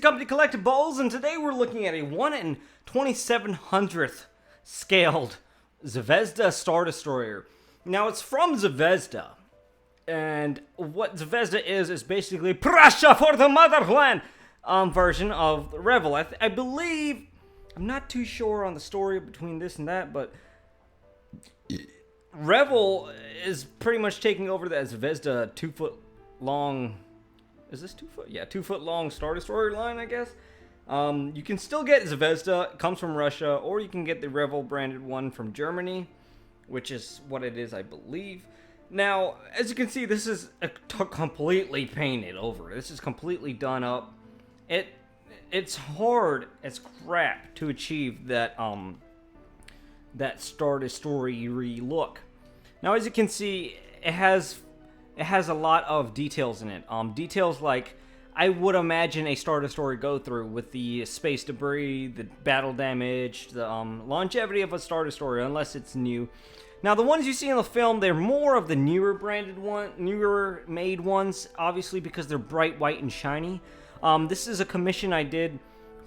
Company Collectibles, and today we're looking at a 1 in 2700th scaled Zvezda Star Destroyer. Now, it's from Zvezda, and what Zvezda is basically Prussia for the motherland version of Revel. I believe, I'm not too sure on the story between this and that, but Revel is pretty much taking over the Zvezda 2 foot long. Is this 2 foot? Yeah, 2 foot long Star Destroyer line, I guess. You can still get Zvezda, it comes from Russia, or you can get the Revel branded one from Germany, which is what it is, I believe. Now, as you can see, this is completely painted over. This is completely done up. It's hard as crap to achieve that that Star Destroyer look. Now, as you can see, it has a lot of details in it. Details like I would imagine a Star Destroyer go through, with the space debris, the battle damage, the longevity of a Star Destroyer, unless it's new. Now, the ones you see in the film, they're more of the newer branded newer made ones, obviously because they're bright white and shiny. This is a commission I did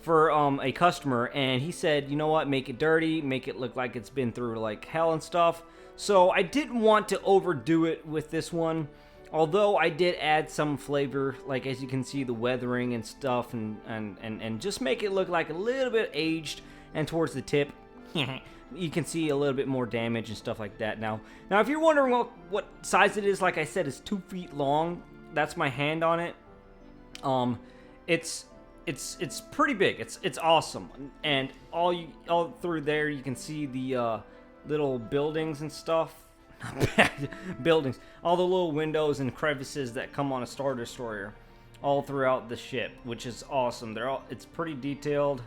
for a customer, and he said, you know what, make it dirty, make it look like it's been through like hell and stuff. So I didn't want to overdo it with this one, although I did add some flavor, like as you can see, the weathering and stuff, and just make it look like a little bit aged, and towards the tip, you can see a little bit more damage and stuff like that. Now if you're wondering what size it is, like I said, it's 2 feet long. That's my hand on it. It's pretty big. It's awesome, and all through there you can see the little buildings and stuff. Not bad buildings. All the little windows and crevices that come on a Star Destroyer all throughout the ship, which is awesome. It's pretty detailed,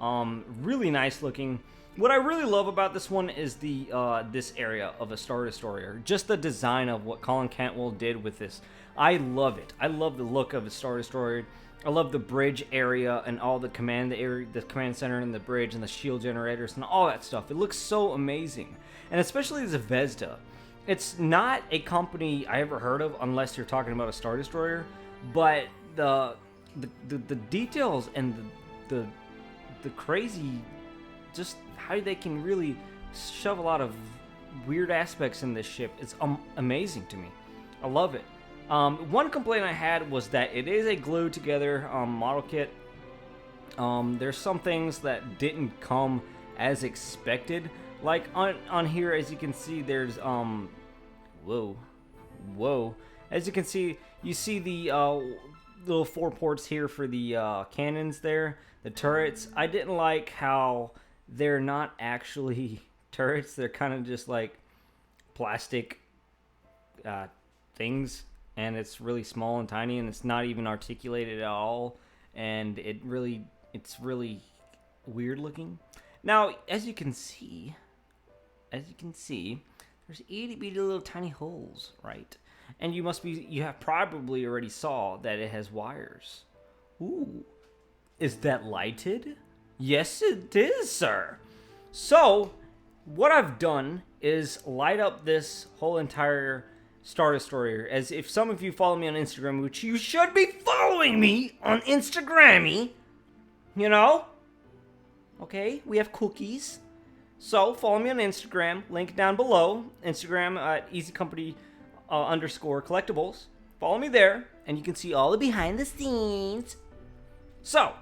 really nice looking. What I really love about this one is this area of a Star Destroyer. Just the design of what Colin Cantwell did with this. I love it. I love the look of a Star Destroyer. I love the bridge area and all the command center and the bridge and the shield generators and all that stuff. It looks so amazing. And especially Zvezda. It's not a company I ever heard of unless you're talking about a Star Destroyer, but the details and the crazy, just how they can really shove a lot of weird aspects in this ship is amazing to me. I love it. One complaint I had was that it is a glued together model kit. There's some things that didn't come as expected. Like on here, as you can see, there's whoa. As you can see, you see the little 4 ports here for the cannons there, the turrets. I didn't like how they're not actually turrets. They're kind of just like plastic things. And it's really small and tiny, and it's not even articulated at all, and it's really weird looking. Now, as you can see, there's itty bitty little tiny holes, right? And you have probably already saw that it has wires. Ooh, is that lighted? Yes, it is, sir. So what I've done is light up this whole entire Star Destroyer. As if some of you follow me on Instagram, which you should be following me on Instagrammy, you know? Okay, we have cookies. So follow me on Instagram, link down below. Instagram at easycompany _ collectibles. Follow me there, and you can see all the behind the scenes. So,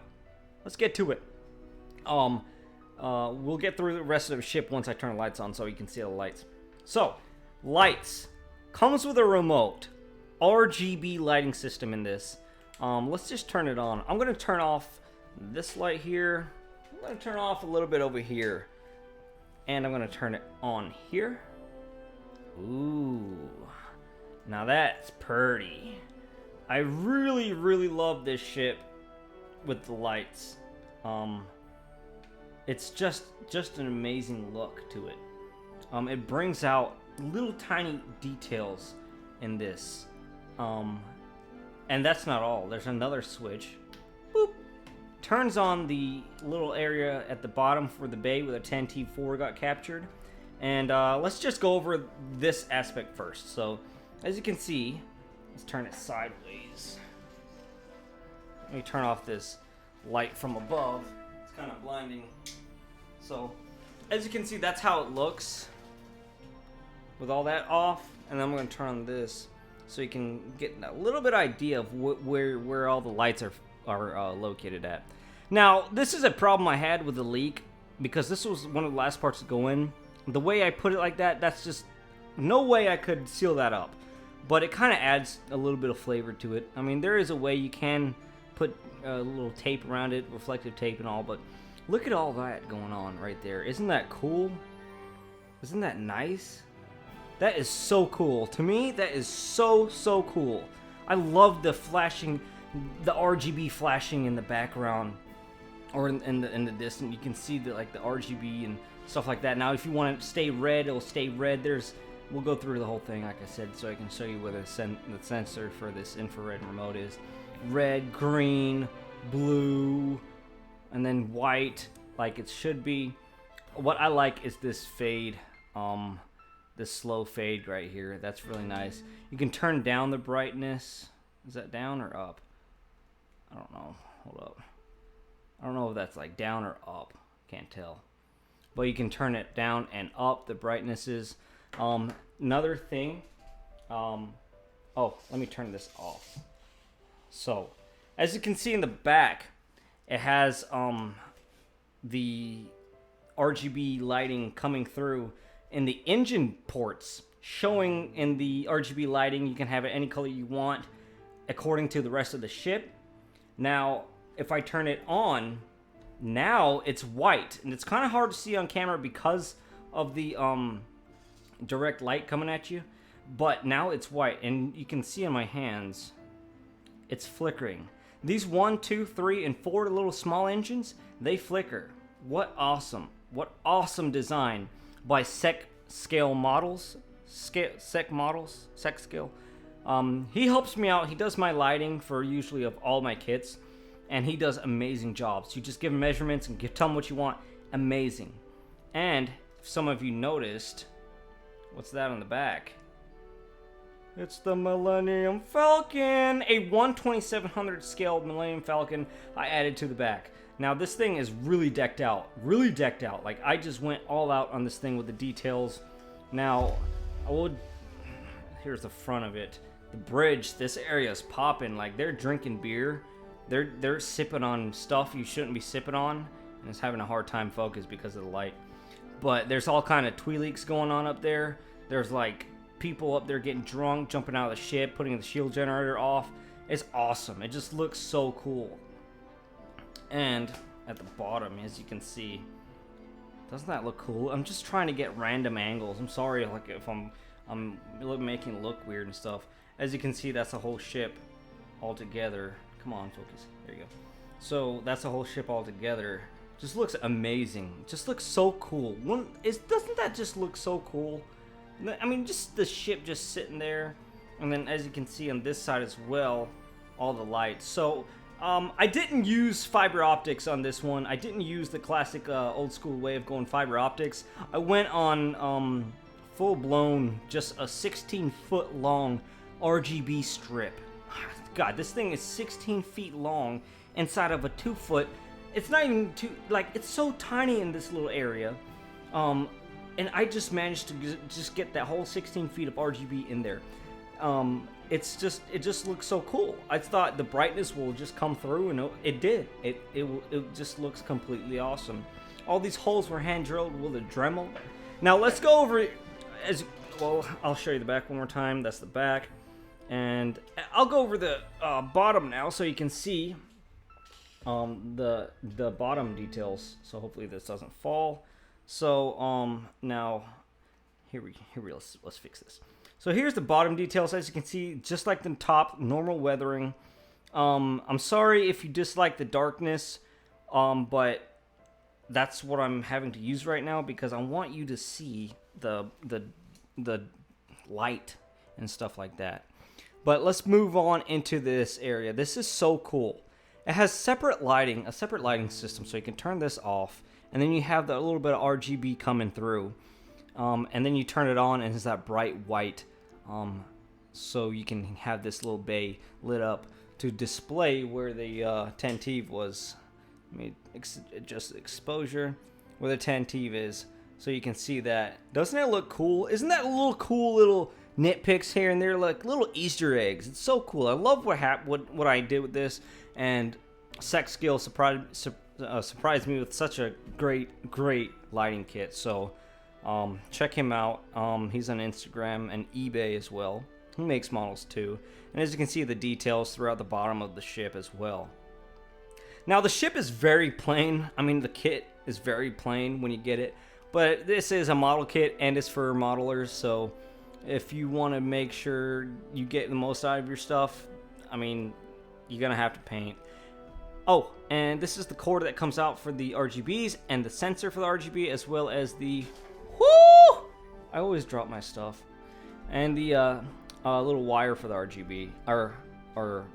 let's get to it. We'll get through the rest of the ship once I turn the lights on so you can see the lights. So, lights. Comes with a remote. RGB lighting system in this. Let's just turn it on. I'm going to turn off this light here. I'm going to turn off a little bit over here. And I'm going to turn it on here. Ooh. Now that's pretty. I really, really love this ship with the lights. It's just an amazing look to it. It brings out little tiny details in this. And that's not all. There's another switch. Boop. Turns on the little area at the bottom for the bay where the 10T4 got captured. And let's just go over this aspect first. So, as you can see, let's turn it sideways. Let me turn off this light from above. It's kind of blinding. So, as you can see, that's how it looks with all that off. And then I'm going to turn on this so you can get a little bit idea of where all the lights are located at. Now, this is a problem I had with the leak because this was one of the last parts to go in. The way I put it like that, that's just no way I could seal that up. But it kind of adds a little bit of flavor to it. I mean, there is a way you can put a little tape around it, reflective tape and all, but look at all that going on right there. Isn't that cool? Isn't that nice? That is so cool. To me, that is so cool. I love the flashing, the RGB flashing in the background or in the distance. You can see the RGB and stuff like that. Now, if you want it to stay red, it'll stay red. We'll go through the whole thing, like I said, so I can show you where the sensor for this infrared remote is. Red, green, blue, and then white, like it should be. What I like is this fade, this slow fade right here. That's really nice. You can turn down the brightness. Is that down or up? I don't know. Hold up. I don't know if that's like down or up. Can't tell. But you can turn it down and up, the brightnesses. Another thing. Oh, let me turn this off. So, as you can see in the back, it has the RGB lighting coming through in the engine ports, showing in the RGB lighting. You can have it any color you want according to the rest of the ship. Now, if I turn it on, now it's white, and it's kind of hard to see on camera because of the direct light coming at you, but now it's white, and you can see in my hands it's flickering. These 1, 2, 3, and 4 little small engines, they flicker. What awesome design by Scale Models. Scale. He helps me out. He does my lighting for usually of all my kits, and he does amazing jobs. You just give him measurements and tell him what you want. Amazing. And if some of you noticed, what's that on the back? It's the Millennium Falcon, a 1/2700 scale Millennium Falcon I added to the back. Now this thing is really decked out, Like I just went all out on this thing with the details. Now, here's the front of it. The bridge, this area is popping. Like they're drinking beer. They're sipping on stuff you shouldn't be sipping on, and it's having a hard time focus because of the light. But there's all kind of Twi'leks going on up there. There's like people up there getting drunk, jumping out of the ship, putting the shield generator off. It's awesome. It just looks so cool. And at the bottom, as you can see, doesn't that look cool? I'm just trying to get random angles. I'm sorry, like if I'm making it look weird and stuff. As you can see, that's a whole ship all together. Come on, focus. There you go. So that's a whole ship all together. Just looks amazing. Just looks so cool. Doesn't that just look so cool? I mean, just the ship just sitting there, and then as you can see on this side as well, all the lights. So I didn't use fiber optics on this one. I didn't use the classic old school way of going fiber optics. I went on full blown, just a 16-foot long RGB strip. God, this thing is 16 feet long inside of a 2-foot. It's not even too, like, it's so tiny in this little area. And I just managed to just get that whole 16 feet of RGB in there. It just looks so cool. I thought the brightness will just come through, and it did. It just looks completely awesome. All these holes were hand drilled with a Dremel. Now let's go over as well. I'll show you the back one more time. That's the back, and I'll go over the bottom now so you can see the bottom details. So hopefully this doesn't fall. So now let's fix this. So here's the bottom details. As you can see, just like the top, normal weathering. I'm sorry if you dislike the darkness, but that's what I'm having to use right now because I want you to see the light and stuff like that. But let's move on into this area. This is so cool. It has a separate lighting system, so you can turn this off, and then you have that little bit of RGB coming through. And then you turn it on and it's that bright white, so you can have this little bay lit up to display where the tentive was. Let me adjust exposure where the tentive is so you can see that. Doesn't that look cool? Isn't that a little cool little nitpicks here and there, like little Easter eggs? It's so cool. I love what I did with this, and Scale surprised me with such a great lighting kit. So check him out. He's on Instagram and eBay as well. He makes models too. And as you can see, the details throughout the bottom of the ship as well. Now the ship is very plain. I mean, the kit is very plain when you get it. But this is a model kit and it's for modelers. So if you want to make sure you get the most out of your stuff, I mean, you're going to have to paint. Oh, and this is the cord that comes out for the RGBs and the sensor for the RGB, as well as the... Whoo! I always drop my stuff. And the little wire for the RGB, or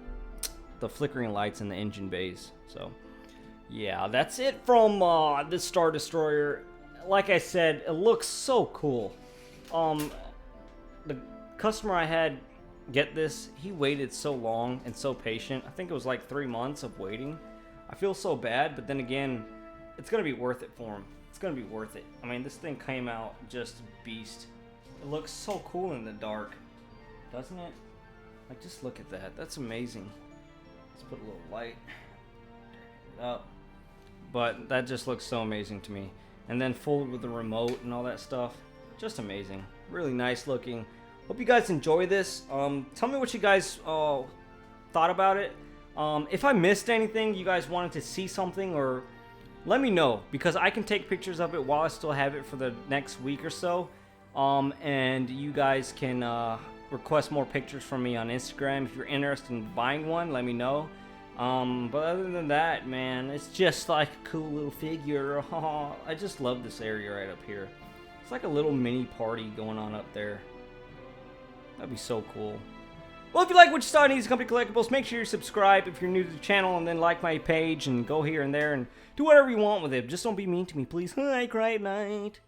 the flickering lights in the engine bays. So, yeah, that's it from this Star Destroyer. Like I said, it looks so cool. The customer I had get this, he waited so long and so patient. I think it was like 3 months of waiting. I feel so bad, but then again, it's gonna be worth it for him. It's gonna be worth it. I mean, this thing came out just beast. It looks so cool in the dark, doesn't it? Like, just look at that. That's amazing. Let's put a little light. Turn it up. But that just looks so amazing to me. And then folded with the remote and all that stuff. Just amazing. Really nice looking. Hope you guys enjoy this. Tell me what you guys thought about it. If I missed anything, you guys wanted to see something, or let me know, because I can take pictures of it while I still have it for the next week or so. And you guys can request more pictures from me on Instagram. If you're interested in buying one, let me know. But other than that, man, it's just like a cool little figure. I just love this area right up here. It's like a little mini party going on up there. That'd be so cool. Well, if you like what you saw in Easy Company Collectibles, make sure you subscribe if you're new to the channel, and then like my page and go here and there and do whatever you want with it. Just don't be mean to me, please. I cry at night.